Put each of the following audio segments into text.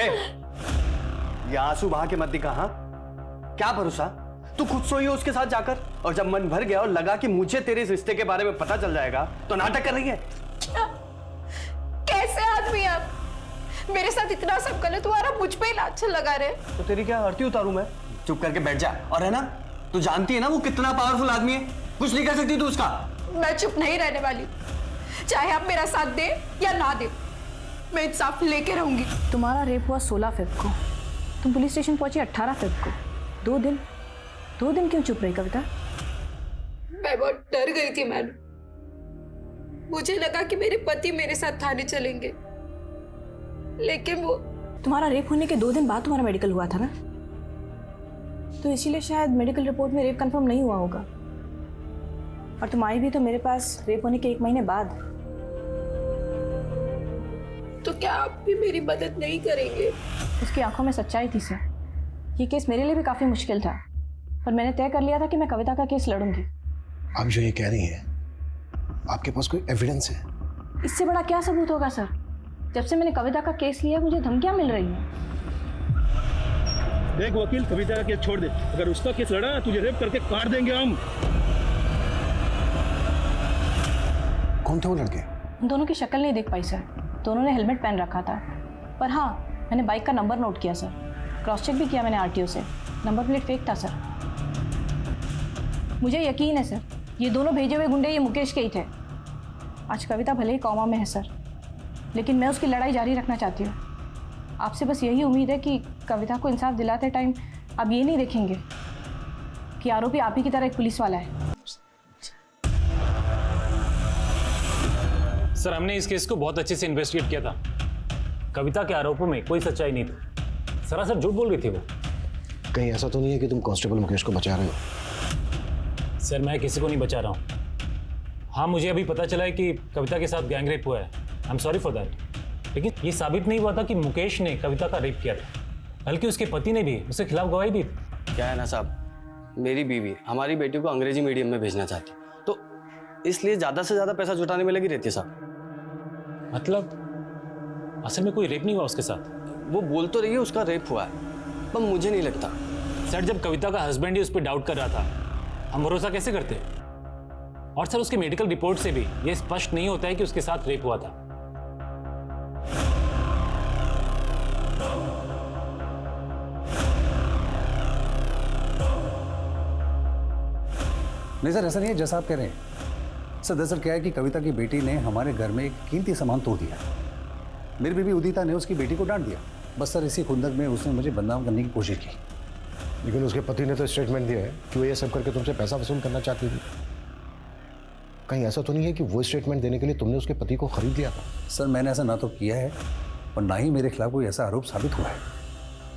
ये आंसू बहा के मत दिखा। हाँ, क्या भरोसा, तू खुद सोई हो उसके साथ जाकर, और जब मन भर गया और लगा कि मुझे तेरे इस रिश्ते के बारे में पता चल जाएगा तो नाटक कर रही है। कैसे आदमी आप, मेरे साथ इतना सब गलत हुआ और मुझ पे लांछन लगा रहे। तो तेरी क्या आरती उतारूं मैं? चुप करके बैठ जा। और है ना, तू जानती है ना वो कितना पावरफुल आदमी है, कुछ नहीं कर सकती तू उसका। मैं चुप नहीं रहने वाली, चाहे आप मेरा साथ दे या ना दे, मैं इंसाफ लेके रहूंगी। तुम्हारा रेप हुआ 16 फ़रवरी को, तुम पुलिस स्टेशन पहुंची 18 फरवरी को। 2 दिन क्यों चुप रही कविता? मैं बहुत डर गई थी मैडम, मुझे लगा कि मेरे पति मेरे साथ थाने चलेंगे, लेकिन वो तुम्हारा रेप होने के 2 दिन बाद तुम्हारा मेडिकल हुआ था ना, तो इसीलिए शायद मेडिकल रिपोर्ट में रेप कंफर्म नहीं हुआ होगा। और तुम आई भी तो मेरे पास रेप होने के 1 महीने बाद। तो क्या आप भी मेरी मदद नहीं करेंगे? उसकी आंखों में सच्चाई थी सर। ये केस मेरे लिए भी काफी मुश्किल था, पर मैंने तय कर लिया था कि मैं कविता का केस लड़ूंगी। आप जो ये कह रही हैं, आपके पास कोई एविडेंस है? इससे बड़ा क्या सबूत होगा सर? जब से मैंने कविता का केस लिया मुझे धमकियां मिल रही हैं। देख वकील, कविता का केस छोड़ दे, अगर उसका केस लड़ा तुझे रेप करके काट देंगे हम। कौन थे वो लड़के? उन दोनों की शक्ल नहीं देख पाई सर, दोनों ने हेलमेट पहन रखा था। पर हाँ, मैंने बाइक का नंबर नोट किया सर, क्रॉस चेक भी किया मैंने आरटीओ से, नंबर प्लेट फेक था सर। मुझे यकीन है सर, ये दोनों भेजे हुए गुंडे ये मुकेश के ही थे। आज कविता भले ही कॉमा में है सर, लेकिन मैं उसकी लड़ाई जारी रखना चाहती हूँ। आपसे बस यही उम्मीद है कि कविता को इंसाफ दिलाते टाइम आप ये नहीं देखेंगे कि आरोपी आप ही की तरह एक पुलिस वाला है। सर, हमने इस केस को बहुत अच्छे से इन्वेस्टिगेट किया था। कविता के आरोपों में कोई सच्चाई नहीं थी, सरासर झूठ बोल रही थी वो। कहीं ऐसा तो नहीं है कि तुम कांस्टेबल मुकेश को बचा रहे हो? सर, मैं किसी को नहीं बचा रहा हूँ। हाँ, मुझे अभी पता चला है कि कविता के साथ गैंग रेप हुआ है। I am sorry for that. लेकिन ये साबित नहीं हुआ था कि मुकेश ने कविता का रेप किया था, बल्कि उसके पति ने भी उसके खिलाफ गवाही दी थी। क्या है ना साहब, मेरी बीवी हमारी बेटी को अंग्रेजी मीडियम में भेजना चाहती, तो इसलिए ज्यादा से ज्यादा पैसा जुटाने में लगी रहती है साहब। मतलब असल में कोई रेप नहीं हुआ उसके साथ? वो बोल तो रही है उसका रेप हुआ है, पर मुझे नहीं लगता। सर, जब कविता का हस्बैंड ही उस पर डाउट कर रहा था, हम भरोसा कैसे करते? और सर, उसके मेडिकल रिपोर्ट से भी यह स्पष्ट नहीं होता है कि उसके साथ रेप हुआ था। नहीं सर, ऐसा नहीं है जैसा आप कह रहे हैं। सर, दरअसल क्या है कि कविता की बेटी ने हमारे घर में एक कीमती सामान तोड़ दिया। मेरी बीवी उदिता ने उसकी बेटी को डांट दिया। बस सर, इसी खुंदक में उसने मुझे बदनाम करने की कोशिश की। लेकिन उसके पति ने तो स्टेटमेंट दिया है कि वो ये सब करके तुमसे पैसा वसूल करना चाहती थी। कहीं ऐसा तो नहीं है कि वो स्टेटमेंट देने के लिए तुमने उसके पति को खरीद लिया था? सर, मैंने ऐसा ना तो किया है और ना ही मेरे खिलाफ कोई ऐसा आरोप साबित हुआ है।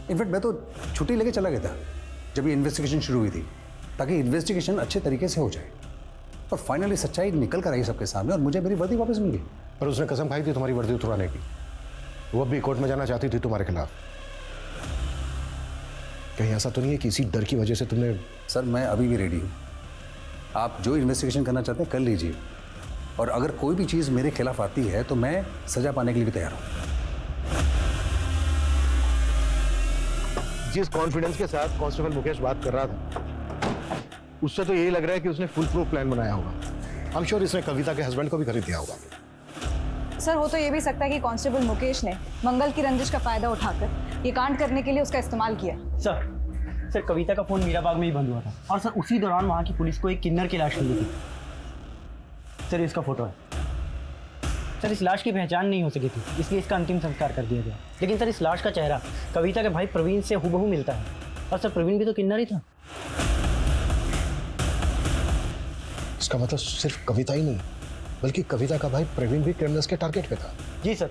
इनफैक्ट मैं तो छुट्टी लेके चला गया था जब ये इन्वेस्टिगेशन शुरू हुई थी, ताकि इन्वेस्टिगेशन अच्छे तरीके से हो जाए। और फाइनली सच्चाई निकल कर आई सबके सामने और मुझे मेरी वर्दी वापस मिल गई। पर उसने कसम खाई थी तुम्हारी वर्दी उतरवाने की। वो अब भी कोर्ट में जाना चाहती थी तुम्हारे खिलाफ। कहीं ऐसा तो नहीं है कि इसी डर की वजह से तुमने? सर, मैं अभी भी रेडी हूँ। आप जो इन्वेस्टिगेशन करना चाहते हैं कर लीजिए, और अगर कोई भी चीज़ मेरे खिलाफ आती है तो मैं सजा पाने के लिए भी तैयार हूँ। जिस कॉन्फिडेंस के साथ कांस्टेबल मुकेश बात कर रहा था, उससे तो यही लग रहा है कि उसने फुल प्रूफ प्लान बनाया होगा। आई एम श्योर इसने कविता के हस्बैंड को भी खरीद दिया होगा। सर, हो तो ये भी सकता है कि कांस्टेबल मुकेश ने मंगल की रंजिश का फायदा उठाकर ये कांड करने के लिए उसका इस्तेमाल किया। सर, कविता का फोन मीराबाग में ही बंद हुआ था, और सर उसी दौरान वहाँ की पुलिस को एक किन्नर की लाश मिली थी। सर, इसका फोटो है। सर, इस लाश की पहचान नहीं हो सकी थी, इसलिए इसका अंतिम संस्कार कर दिया गया। लेकिन सर, इस लाश का चेहरा कविता के भाई प्रवीण से हूबहू मिलता है, और सर प्रवीण भी तो किन्नर ही था। इसका मतलब सिर्फ कविता ही नहीं, बल्कि कविता का भाई प्रवीण भी क्रिमिनल्स के टारगेट पे था। जी सर,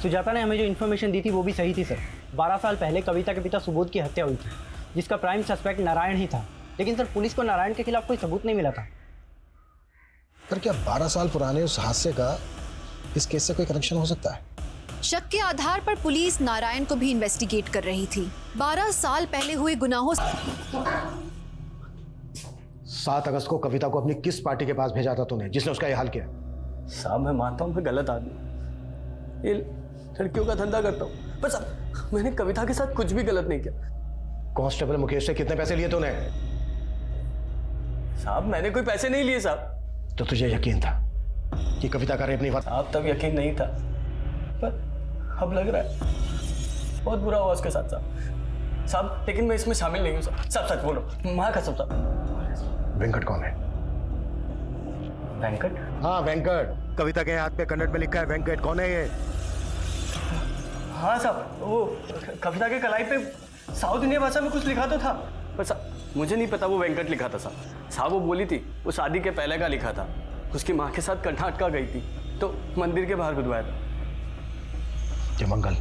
सुजाता ने हमें जो इन्फॉर्मेशन दी थी वो भी सही थी सर। 12 साल पहले कविता के पिता सुबोध की हत्या हुई थी, जिसका प्राइम सस्पेक्ट नारायण ही था। लेकिन सर, पुलिस को नारायण के खिलाफ कोई सबूत नहीं मिला था। पर क्या 12 साल पुराने उस हादसे का इस केस से कोई कनेक्शन हो सकता है? शक के आधार पर पुलिस नारायण को भी इन्वेस्टिगेट कर रही थी। 12 साल पहले हुए गुनाहों 7 अगस्त को कविता को अपनी किस पार्टी के पास भेजा था तूने, जिसने उसका यह हाल किया? साहब, मैं मानता हूँ मैं गलत आदमी, ये लड़कियों का धंधा करता हूँ, पर साहब मैंने कविता के साथ कुछ भी गलत नहीं किया। कांस्टेबल मुकेश से कितने पैसे लिए तूने? साहब मैंने कोई पैसे नहीं लिए साहब। तो तुझे यकीन था कि कविता का रेप नहीं हुआ? साहब तब यकीन नहीं था, पर अब लग रहा है बहुत बुरा हुआ उसके साथ साहब। लेकिन मैं इसमें शामिल नहीं हूँ साहब, सच बोलो, माँ कसम साहब। वेंकट कौन है? वेंकट? हाँ वेंकट, कविता के हाथ पे कन्नड़ में लिखा है वेंकट। कौन है ये? हाँ साहब, वो कविता के कलाई पे साउथ इंडिया भाषा में कुछ लिखा तो था, पर साहब मुझे नहीं पता वो वेंकट लिखा था साहब। साहब वो बोली थी वो शादी के पहले का लिखा था, उसकी माँ के साथ कर्नाटका गई थी तो मंदिर के बाहर गुदवाया था। ये मंगल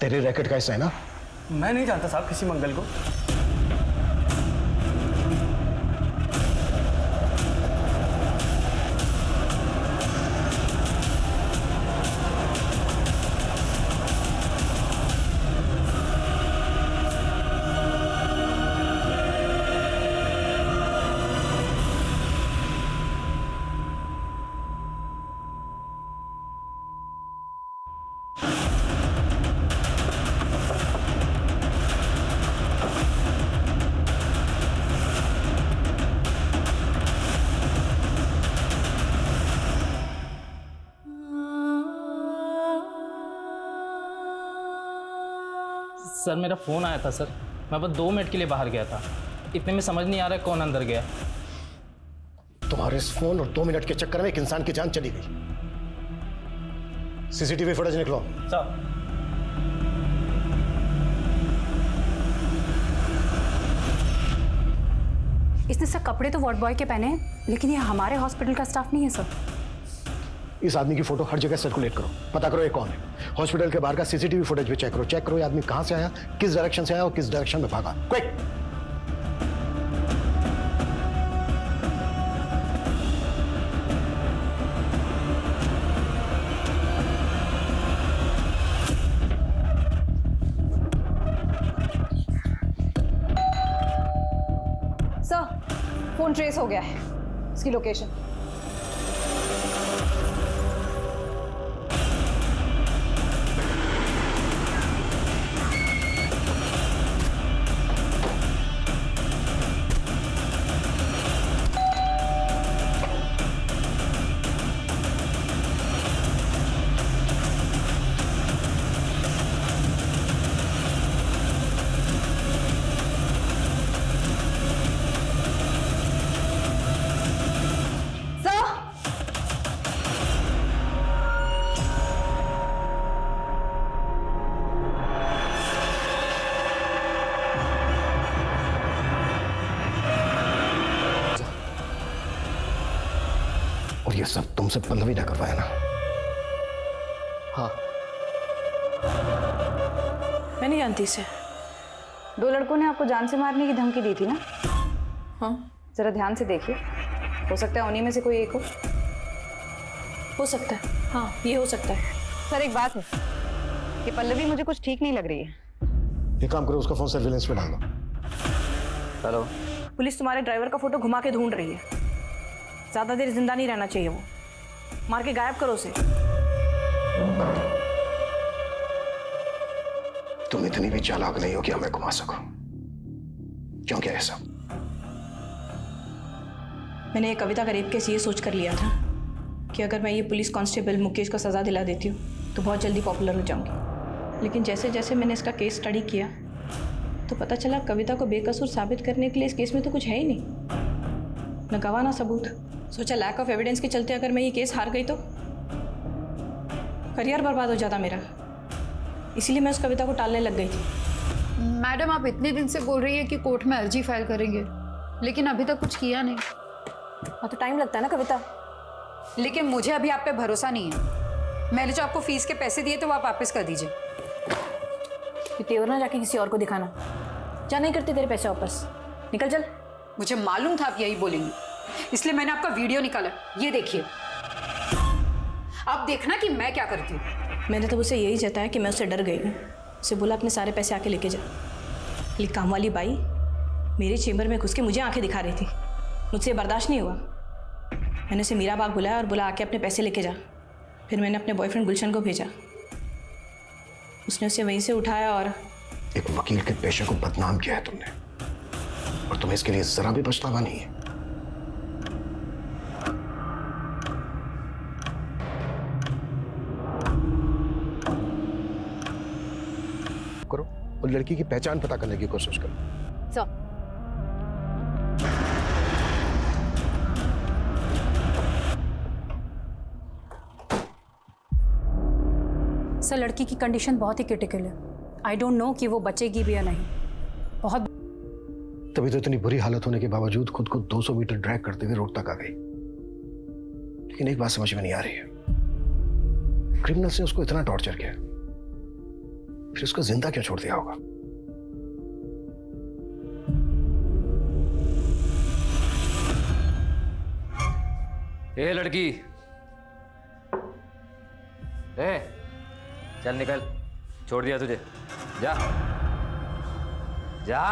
तेरे रैकेट का हिस्सा है ना? मैं नहीं जानता साहब किसी मंगल को। सर मेरा फ़ोन आया था सर, मैं बस 2 मिनट के लिए बाहर गया था, इतने में समझ नहीं आ रहा है कौन अंदर गया। तुम्हारे इस फोन और 2 मिनट के चक्कर में एक इंसान की जान चली गई। सीसीटीवी फुटेज निकलो। सर इसने सर कपड़े तो वार्ड बॉय के पहने हैं, लेकिन ये हमारे हॉस्पिटल का स्टाफ नहीं है सर। इस आदमी की फोटो हर जगह सर्कुलेट करो, पता करो ये कौन है। हॉस्पिटल के बाहर का सीसीटीवी फुटेज भी चेक करो ये आदमी कहां से आया, किस डायरेक्शन से आया और किस डायरेक्शन में भागा। क्विक! सर फोन ट्रेस हो गया है, इसकी लोकेशन। और ये सब तुमसे पल्लवी ने करवाया ना? हाँ। मैं नहीं जानती इसे। 2 लड़कों ने आपको जान से मारने की धमकी दी थी ना? हाँ। जरा ध्यान से देखिए, हो सकता है उन्हीं में से कोई एक हो सकता है। हाँ ये हो सकता है। सर एक बात है कि पल्लवी मुझे कुछ ठीक नहीं लग रही है। एक काम करो, उसका फोन सर्विलेंस पे डाल दो। हेलो, पुलिस तुम्हारे ड्राइवर का फोटो घुमा के ढूंढ रही है। ज्यादा देर जिंदा नहीं रहना चाहिए, वो मार के गायब करो उसे। तुम इतनी भी चालाक नहीं हो कि हमें घुमा सको। क्यों क्या ऐसा? मैंने ये कविता का रेप केस ये सोच कर लिया था कि अगर मैं ये पुलिस कांस्टेबल मुकेश को सज़ा दिला देती हूँ तो बहुत जल्दी पॉपुलर हो जाऊंगी। लेकिन जैसे जैसे मैंने इसका केस स्टडी किया तो पता चला कविता को बेकसूर साबित करने के लिए इस केस में तो कुछ है ही नहीं, न गवाह ना सबूत। सोचा लैक ऑफ एविडेंस के चलते अगर मैं ये केस हार गई तो करियर बर्बाद हो जाता मेरा। इसीलिए मैं उस कविता को टालने लग गई थी। मैडम आप इतने दिन से बोल रही है कि कोर्ट में अर्जी फाइल करेंगे, लेकिन अभी तक कुछ किया नहीं। हाँ तो टाइम लगता है ना कविता। लेकिन मुझे अभी आप पे भरोसा नहीं है। मैंने जो आपको फीस के पैसे दिए तो वो आप वापस कर दीजिए। तेवर ना जाके किसी और को दिखाना। जा, नहीं करते तेरे पैसे वापस, निकल चल। मुझे मालूम था आप यही बोलेंगे, इसलिए मैंने आपका वीडियो निकाला, ये देखिए। आप देखना कि मैं क्या करती हूँ। मैंने तो उसे यही जताया कि मैं उससे डर गई हूँ। उसे बोला अपने सारे पैसे आके लेके जा। लेकिन काम वाली बाई मेरे चेम्बर में घुस के मुझे आंखें दिखा रही थी, मुझसे बर्दाश्त नहीं हुआ। मैंने उसे मीरा बाग बुलाया और बोला आके अपने पैसे लेके जा। फिर मैंने अपने बॉयफ्रेंड गुलशन को भेजा। उसने उसे वहीं से उठाया और एक वकील के पेशे को बदनाम किया है तुमने, और तुम्हें इसके लिए जरा भी पछतावा नहीं है। करो और लड़की की पहचान पता करने की कोशिश करो। सर सर, लड़की की कंडीशन बहुत ही क्रिटिकल है। आई डोंट नो कि वो बचेगी भी या नहीं। बहुत तभी तो इतनी बुरी हालत होने के बावजूद खुद को 200 मीटर ड्रैग करते हुए रोड तक आ गई। लेकिन एक बात समझ में नहीं आ रही है, क्रिमिनल्स ने उसको इतना टॉर्चर किया, फिर उसको जिंदा क्यों छोड़ दिया होगा? ए लड़की, ए चल निकल, छोड़ दिया तुझे, जा जा।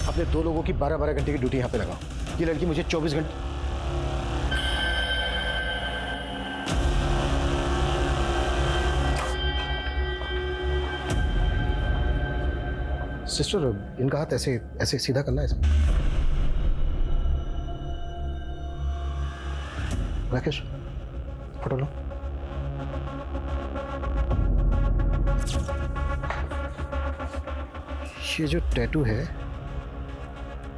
अपने 2 लोगों की 12-12 घंटे की ड्यूटी यहां पे लगाओ। ये लड़की मुझे 24 घंटे। सिस्टर, इनका हाथ ऐसे ऐसे सीधा करना है। राकेश, फोटो लो। ये जो टैटू है,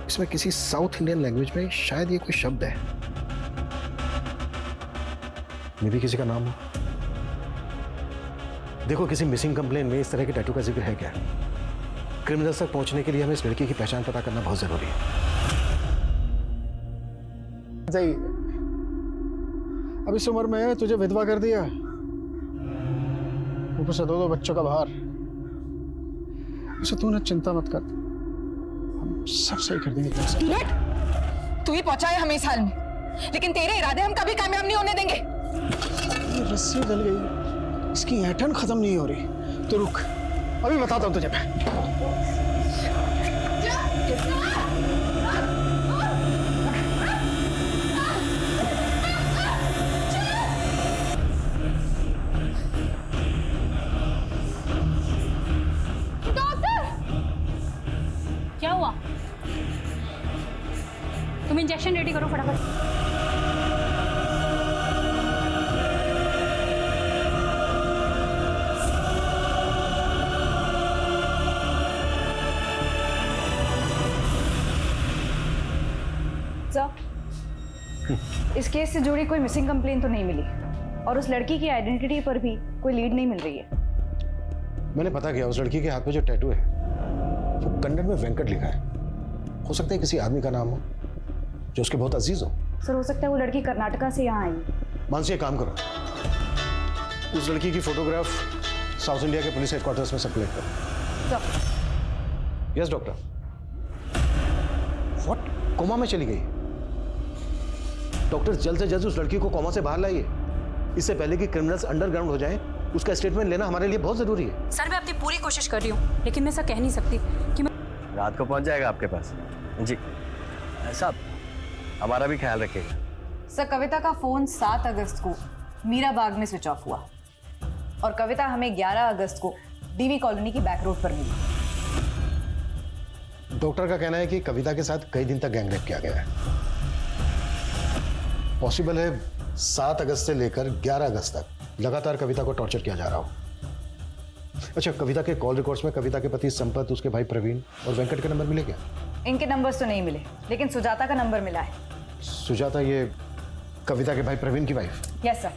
इसमें किसी साउथ इंडियन लैंग्वेज में शायद ये कोई शब्द है, मे भी किसी का नाम हो। देखो, किसी मिसिंग कंप्लेन में इस तरह के टैटू का जिक्र है क्या? क्रिमिनल्स तक पहुंचने के लिए हमें इस लड़की की पहचान पता करना बहुत जरूरी है। अब इस उम्र में तुझे विधवा कर दिया, ऊपर से 2 बच्चों का भार। उसे तू ना चिंता मत कर, हम सब सही कर देंगे। तू ही पहुंचाया हमें इस हाल में, लेकिन तेरे इरादे हम कभी कामयाब नहीं होने देंगे। ये रस्सी डल गई, इसकी ऐंठन खत्म नहीं हो रही। तो रुक, अभी बताता हूं तुझे मैं। क्या हुआ? तुम इंजेक्शन रेडी करो फटाफट। सर, इस केस से जुड़ी कोई मिसिंग कंप्लेन तो नहीं मिली, और उस लड़की की आइडेंटिटी पर भी कोई लीड नहीं मिल रही है। मैंने पता किया, उस लड़की के हाथ पे जो टैटू है वो कन्नड़ में वेंकट लिखा है। हो सकता है किसी आदमी का नाम हो जो उसके बहुत अजीज हो। सर, हो सकता है वो लड़की कर्नाटका से यहाँ आई। मानसी, एक काम करो, उस लड़की की फोटोग्राफ साउथ इंडिया के पुलिस हेडक्वार्टर्स में सर्कुलेट करो। Yes doctor. व्हाट? कोमा में चली गई? डॉक्टर, जल्द से जल्द उस लड़की को कोमा से बाहर लाइए, इससे पहले कि क्रिमिनल्स अंडरग्राउंड हो जाएं। उसका स्टेटमेंट लेना हमारे लिए बहुत जरूरी है। सर, मैं अपनी पूरी कोशिश कर रही हूँ, लेकिन मैं ऐसा कह नहीं सकती कि मैं रात को पहुंच जाएगा आपके पास जी। साहब, हमारा भी ख्याल रखिएगा। सर, कविता का फोन 7 अगस्त को मीरा बाग में स्विच ऑफ हुआ, और कविता हमें 11 अगस्त को डीवी कॉलोनी की बैक रोड पर मिली। डॉक्टर का कहना है कि कविता के साथ कई दिन तक गैंगरेप किया गया है। पॉसिबल है 7 अगस्त से लेकर 11 अगस्त तक लगातार कविता को टॉर्चर किया जा रहा हो। अच्छा, कविता के कॉल रिकॉर्ड्स में कविता के पति संपत, उसके भाई प्रवीण और वेंकट के नंबर मिले क्या? इनके नंबर्स तो नहीं मिले, लेकिन सुजाता का नंबर मिला है। सुजाता, ये कविता के भाई प्रवीण की वाइफ? Yes sir.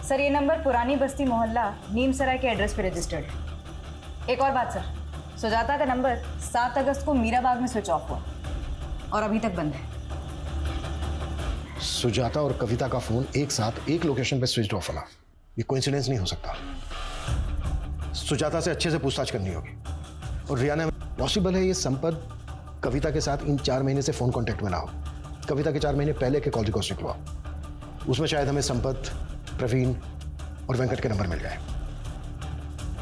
सर, ये नंबर पुरानी बस्ती मोहल्ला नीमसराय के एड्रेस पे रजिस्टर्ड है। एक और बात सर, सुजाता का नंबर 7 अगस्त को मीराबाग में स्विच ऑफ हुआ और अभी तक बंद है। सुजाता और कविता का फोन एक साथ एक लोकेशन पे स्विच ऑफ होना, ये कोइंसिडेंस नहीं हो सकता। सुजाता से अच्छे से पूछताछ करनी होगी। और रियाना, पॉसिबल है ये संपत कविता के साथ इन 4 महीने से फोन कांटेक्ट में ना हो। कविता के 4 महीने पहले के कॉल रिकॉर्ड निकलवाओ, उसमें शायद हमें संपत, प्रवीण और वेंकट के नंबर मिल जाए।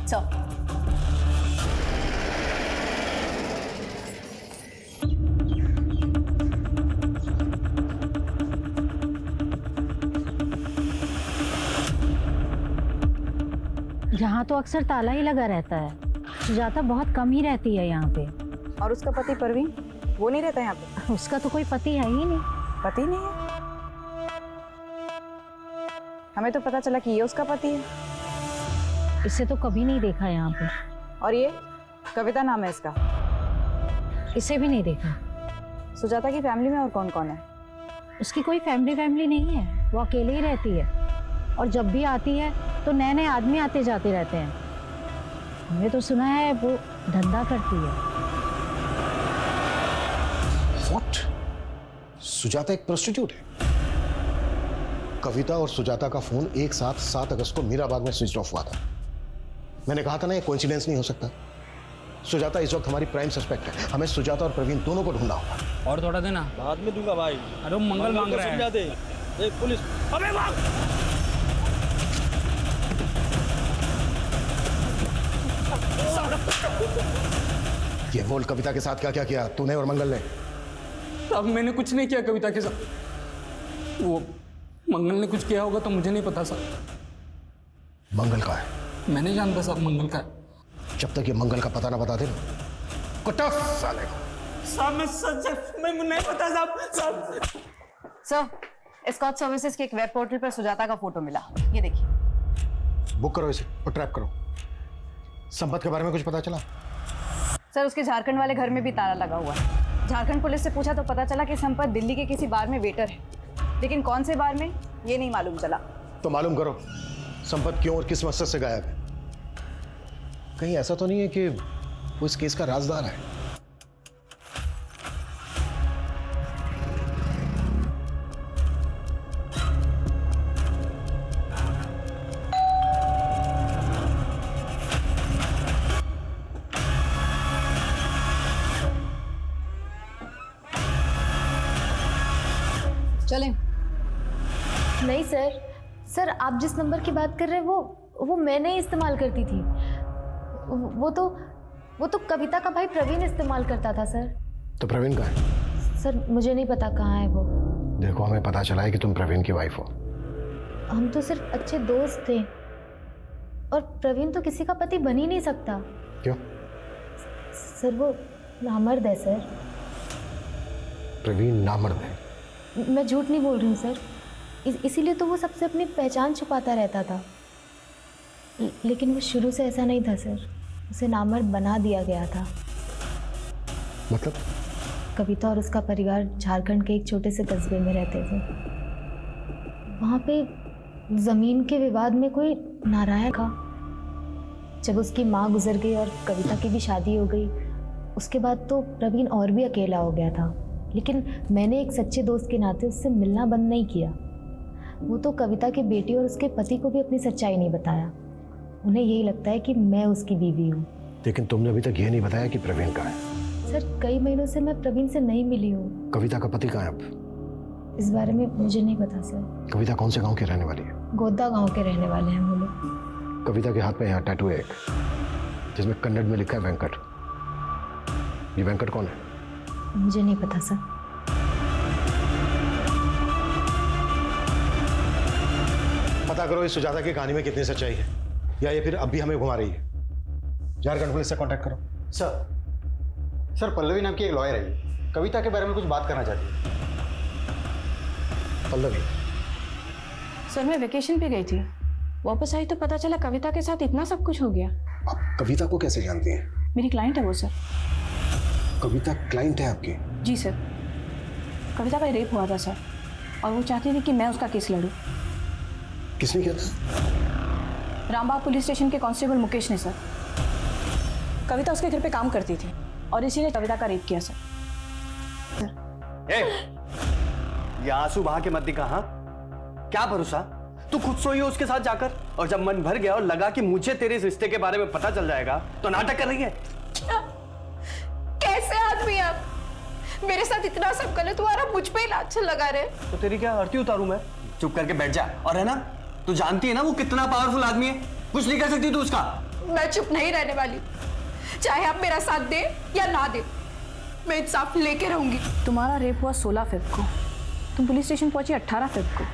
सर, यहाँ तो अक्सर ताला ही लगा रहता है। सुजाता बहुत कम ही रहती है यहाँ पे। और उसका पति परवीन, वो नहीं रहता यहाँ पे? उसका तो कोई पति है ही नहीं। पति नहीं है? हमें तो पता चला कि ये उसका पति है। इसे तो कभी नहीं देखा यहाँ पे। और ये कविता नाम है इसका? इसे भी नहीं देखा। सुजाता की फैमिली में और कौन कौन है? उसकी कोई फैमिली नहीं है, वो अकेले ही रहती है। और जब भी आती है तो नए नए आदमी आते जाते रहते हैं। हमने तो सुना है वो धंधा करती है। What? सुजाता एक प्रोस्टिट्यूट है? कविता और सुजाता का फोन एक साथ 7 अगस्त को मीराबाग में स्विच ऑफ हुआ था। मैंने कहा था ना, ये कोइंसिडेंस नहीं हो सकता। सुजाता इस वक्त हमारी प्राइम सस्पेक्ट है। हमें सुजाता और प्रवीण दोनों को ढूंढना होगा। और थोड़ा देना, बाद में दूंगा भाई। अरे मंगल मांग रहा है। समझा दे। देख पुलिस, अबे भाग। ये बोल, कविता के साथ क्या क्या किया तूने और मंगल ने? अब मैंने कुछ नहीं किया कविता के साथ। वो मंगल ने कुछ किया होगा तो मुझे नहीं पता सर। मंगल का है? मैं नहीं जानता सर मंगल का है। जब तक ये मंगल का पता ना बता दे कुटफ साले को। साहब मैं नहीं पता साहब। सर, स्कॉच सर्विसेज के एक वेब पोर्टल पर सुजाता का फोटो मिला, ये देखिए। बुक करो इसे और ट्रैप करो। संपत के बारे में कुछ पता चला? सर, उसके झारखंड वाले घर में भी ताला लगा हुआ है। झारखंड पुलिस से पूछा तो पता चला कि संपत दिल्ली के किसी बार में वेटर है, लेकिन कौन से बार में ये नहीं मालूम चला। तो मालूम करो संपत क्यों और किस मकसद से गायब है। कहीं ऐसा तो नहीं है कि वो इस केस का राजदार है? चलें। नहीं सर, आप जिस नंबर की बात कर रहे हैं वो मैं नहीं इस्तेमाल करती थी। वो तो कविता का भाई प्रवीण इस्तेमाल करता था सर। तो प्रवीण कहाँ है? सर मुझे नहीं पता कहाँ है वो। देखो, हमें पता चला है कि तुम प्रवीण की वाइफ हो। हम तो सिर्फ अच्छे दोस्त थे, और प्रवीण तो किसी का पति बन ही नहीं सकता। क्यों? सर वो नामर्द है सर। प्रवीण नामर्द है? मैं झूठ नहीं बोल रही हूँ सर। इसीलिए तो वो सबसे अपनी पहचान छुपाता रहता था। लेकिन वो शुरू से ऐसा नहीं था सर, उसे नामर्द बना दिया गया था। मतलब? कविता और उसका परिवार झारखंड के एक छोटे से कस्बे में रहते थे। वहाँ पे ज़मीन के विवाद में कोई नारायण था। जब उसकी माँ गुजर गई और कविता की भी शादी हो गई, उसके बाद तो प्रवीण और भी अकेला हो गया था। लेकिन मैंने एक सच्चे दोस्त के नाते उससे मिलना बंद नहीं किया। वो तो कविता की बेटी और उसके पति को भी अपनी सच्चाई नहीं बताया। उन्हें यही लगता है कि मैं उसकी बीवी हूँ। लेकिन तुमने अभी तक ये नहीं बताया कि प्रवीण कहाँ है। सर कई महीनों से मैं प्रवीण से नहीं मिली हूँ। कविता का पति कहाँ है अब? इस बारे में मुझे नहीं पता सर। कविता कौन से गांव की रहने वाली है? गोदा गांव के रहने वाले हैं वो लोग। कविता के हाथ में यहाँ टैटू है एक, जिसमें कन्नड़ में लिखा है वेंकट। ये वेंकट कौन है? मुझे नहीं पता सर। पता करो इस सुजाता की कहानी में कितनी सच्चाई है, या ये फिर अब भी हमें घुमा रही है। झारखंड पुलिस से कांटेक्ट करो। सर पल्लवी नाम की एक लॉयर है, कविता के बारे में कुछ बात करना चाहती है। पल्लवी? सर मैं वेकेशन पे गई थी, वापस आई तो पता चला कविता के साथ इतना सब कुछ हो गया। आप कविता को कैसे जानती हैं? मेरी क्लाइंट है वो सर। कविता क्लाइंट है आपकी? जी सर। कविता का रेप हुआ था सर, और वो चाहती थी कि मैं उसका केस लड़ूं। किसने किया था? रामबाग पुलिस स्टेशन के कांस्टेबल मुकेश ने सर। कविता उसके घर पे काम करती थी और इसी ने कविता का रेप किया सर। ये आंसू बहा के मत दिखा। हाँ, क्या भरोसा, तू खुद सोई हो उसके साथ जाकर, और जब मन भर गया और लगा कि मुझे तेरे इस रिश्ते के बारे में पता चल जाएगा तो नाटक कर रही है। कैसे आदमी आप, मेरे साथ इतना सब गलत हुआ और मुझ पे ही लाछन लगा रहे। तो तेरी क्या आरती उतारूं मैं? चुप करके बैठ जा। और है ना, तू जानती है ना वो कितना पावरफुल आदमी है, कुछ नहीं कर सकती तू उसका। मैं चुप नहीं रहने वाली, चाहे आप मेरा साथ दे या ना दे, मैं इंसाफ लेके रहूंगी। तुम्हारा रेप हुआ 16 फ़रवरी को, तुम पुलिस स्टेशन पहुंची 18 फ़रवरी को।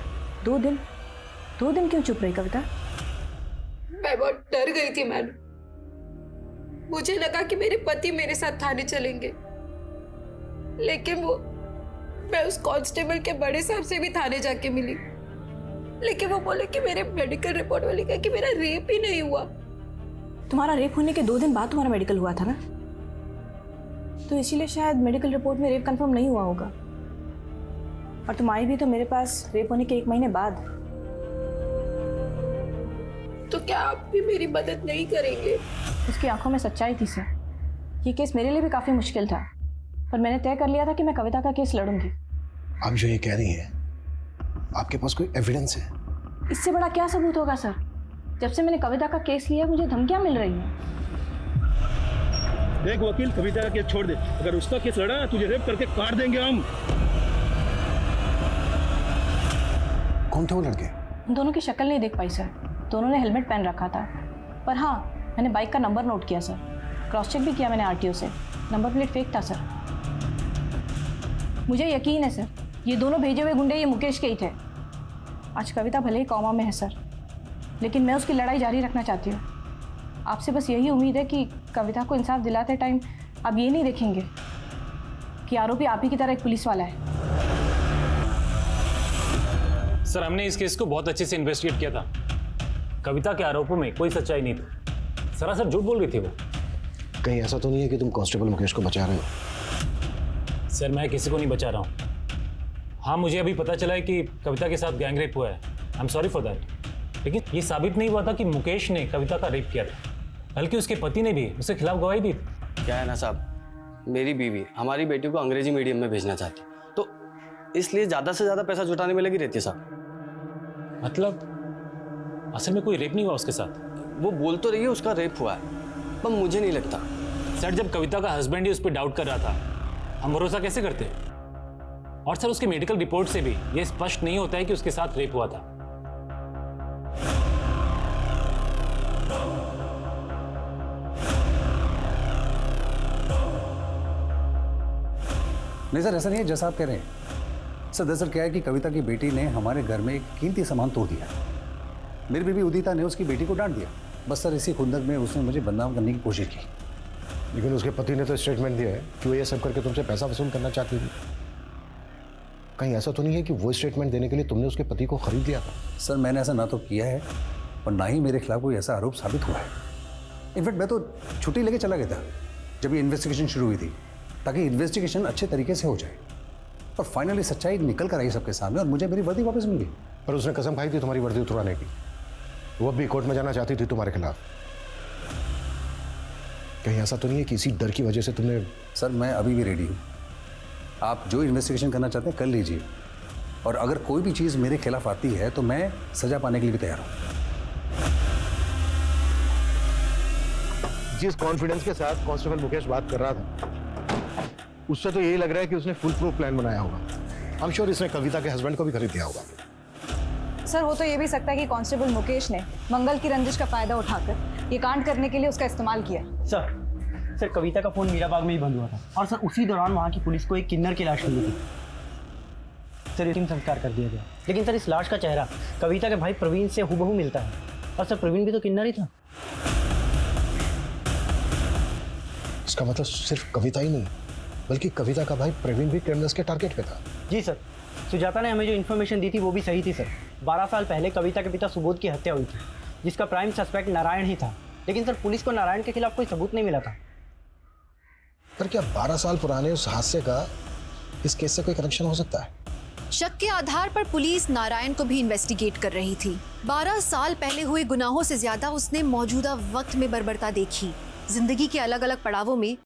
2 दिन क्यों चुप रही कविता? मैं बहुत डर गई थी मैडम, मुझे लगा कि मेरे पति मेरे साथ थाने चलेंगे, लेकिन मैं उस कांस्टेबल के बड़े साहब से भी थाने जाके मिली, लेकिन वो बोले कि मेरे मेडिकल रिपोर्ट वाली कहा कि मेरा रेप ही नहीं हुआ। तुम्हारा रेप होने के 2 दिन बाद तुम्हारा मेडिकल हुआ था ना, तो इसीलिए शायद मेडिकल रिपोर्ट में रेप कंफर्म नहीं हुआ होगा। और तुम आई भी तो मेरे पास रेप होने के 1 महीने बाद। तो क्या आप भी मेरी मदद नहीं करेंगे? उसकी आंखों में सच्चाई थी सर। ये केस मेरे लिए भी काफ़ी मुश्किल था, पर मैंने तय कर लिया था कि मैं कविता का केस लड़ूंगी। आप जो ये कह रही हैं, आपके पास कोई एविडेंस है? इससे बड़ा क्या सबूत होगा सर? जब से मैंने कविता का केस लिया मुझे धमकियां मिल रही हैं। देख वकील, कविता का केस छोड़ दे, अगर उसका केस लड़ा तुझे रेप करके काट देंगे हम। कौन थे वो लड़के? उन दोनों की शक्ल नहीं देख पाई सर, दोनों ने हेलमेट पहन रखा था। पर हाँ, मैंने बाइक का नंबर नोट किया सर, क्रॉस चेक भी किया मैंने आरटीओ से, नंबर प्लेट फेक था सर। मुझे यकीन है सर, ये दोनों भेजे हुए गुंडे ये मुकेश के ही थे। आज कविता भले ही कॉमा में है सर, लेकिन मैं उसकी लड़ाई जारी रखना चाहती हूँ। आपसे बस यही उम्मीद है कि कविता को इंसाफ दिलाते टाइम आप ये नहीं देखेंगे कि आरोपी आप ही की तरह एक पुलिस वाला है। सर, हमने इस केस को बहुत अच्छे से इन्वेस्टिगेट किया था। कविता के आरोपों में कोई सच्चाई नहीं थी, सरासर झूठ बोल रही थी वो। कहीं ऐसा तो नहीं है कि तुम कांस्टेबल मुकेश को बचा रहे हो? सर, मैं किसी को नहीं बचा रहा हूँ। हाँ, मुझे अभी पता चला है कि कविता के साथ गैंग रेप हुआ है। I am sorry for that. लेकिन ये साबित नहीं हुआ था कि मुकेश ने कविता का रेप किया था, बल्कि उसके पति ने भी उसके खिलाफ गवाही दी। क्या है ना साहब, मेरी बीवी हमारी बेटी को अंग्रेजी मीडियम में भेजना चाहती, तो इसलिए ज़्यादा से ज़्यादा पैसा जुटाने में लगी रहती है साहब। मतलब असल में कोई रेप नहीं हुआ उसके साथ? वो बोल तो रही है उसका रेप हुआ है, पर मुझे नहीं लगता। सर, जब कविता का हस्बैंड ही उस पर डाउट कर रहा था, हम भरोसा कैसे करते? और सर, उसके मेडिकल रिपोर्ट से भी यह स्पष्ट नहीं होता है कि उसके साथ रेप हुआ था। नहीं सर, ऐसा नहीं है जैसा आप कह रहे हैं। सर, दरअसल क्या है कि कविता की बेटी ने हमारे घर में एक कीमती सामान तोड़ दिया। मेरी बीवी उदिता ने उसकी बेटी को डांट दिया। बस सर, इसी खुंदक में उसने मुझे बदनाम करने की कोशिश की। लेकिन उसके पति ने तो स्टेटमेंट दिया है कि वो ये सब करके तुमसे पैसा वसूल करना चाहती थी। कहीं ऐसा तो नहीं है कि वो स्टेटमेंट देने के लिए तुमने उसके पति को खरीद लिया था? सर, मैंने ऐसा ना तो किया है और ना ही मेरे खिलाफ कोई ऐसा आरोप साबित हुआ है। इनफैक्ट मैं तो छुट्टी लेके चला गया था जब ये इन्वेस्टिगेशन शुरू हुई थी, ताकि इन्वेस्टिगेशन अच्छे तरीके से हो जाए। और फाइनली सच्चाई निकल कर आई सबके सामने और मुझे मेरी वर्दी वापस मिल गई। पर उसने कसम खाई थी तुम्हारी वर्दी उतरवाने की। वो अब भी कोर्ट में जाना चाहती थी तुम्हारे खिलाफ। कहीं ऐसा तो नहीं है कि इसी डर की वजह से तुमने? सर, मैं अभी भी रेडी हूँ। आप जो इन्वेस्टिगेशन करना चाहते हैं कर लीजिए, और अगर कोई भी चीज़ मेरे खिलाफ आती है तो मैं सजा पाने के लिए भी तैयार हूँ। जिस कॉन्फिडेंस के साथ कांस्टेबल मुकेश बात कर रहा था, उससे तो यही लग रहा है कि उसने फुल प्रूफ प्लान बनाया होगा। आई एम श्योर इसने कविता के हस्बैंड को भी खरीद दिया होगा। सर, हो तो ये भी सकता है कि कांस्टेबल मुकेश ने मंगल की रंजिश का फायदा उठाकर ये कांड करने के लिए उसका इस्तेमाल किया। सर, कविता का फ़ोन मीरा बाग में ही बंद हुआ था, और सर उसी दौरान वहाँ की पुलिस को एक किन्नर की लाश मिली थी। सर, अंतिम संस्कार कर दिया गया, लेकिन सर इस लाश का चेहरा कविता के भाई प्रवीण से हूबहू मिलता है। और सर, प्रवीण भी तो किन्नर ही था। इसका मतलब सिर्फ कविता ही नहीं, बल्कि कविता का भाई प्रवीण भी क्रिमिनल्स के टारगेट पे था। जी सर, सुजाता ने हमें जो इन्फॉर्मेशन दी थी वो भी सही थी सर। 12 साल पहले कविता के पिता सुबोध की हत्या हुई थी, जिसका प्राइम सस्पेक्ट नारायण ही था। लेकिन सर, पुलिस को नारायण के खिलाफ कोई सबूत नहीं मिला था। पर क्या 12 साल पुराने उस हादसे का इस केस से कोई कनेक्शन हो सकता है? शक के आधार पर पुलिस नारायण को भी इन्वेस्टिगेट कर रही थी। 12 साल पहले हुए गुनाहों से ज्यादा उसने मौजूदा वक्त में बर्बरता देखी। जिंदगी के अलग अलग पड़ावों में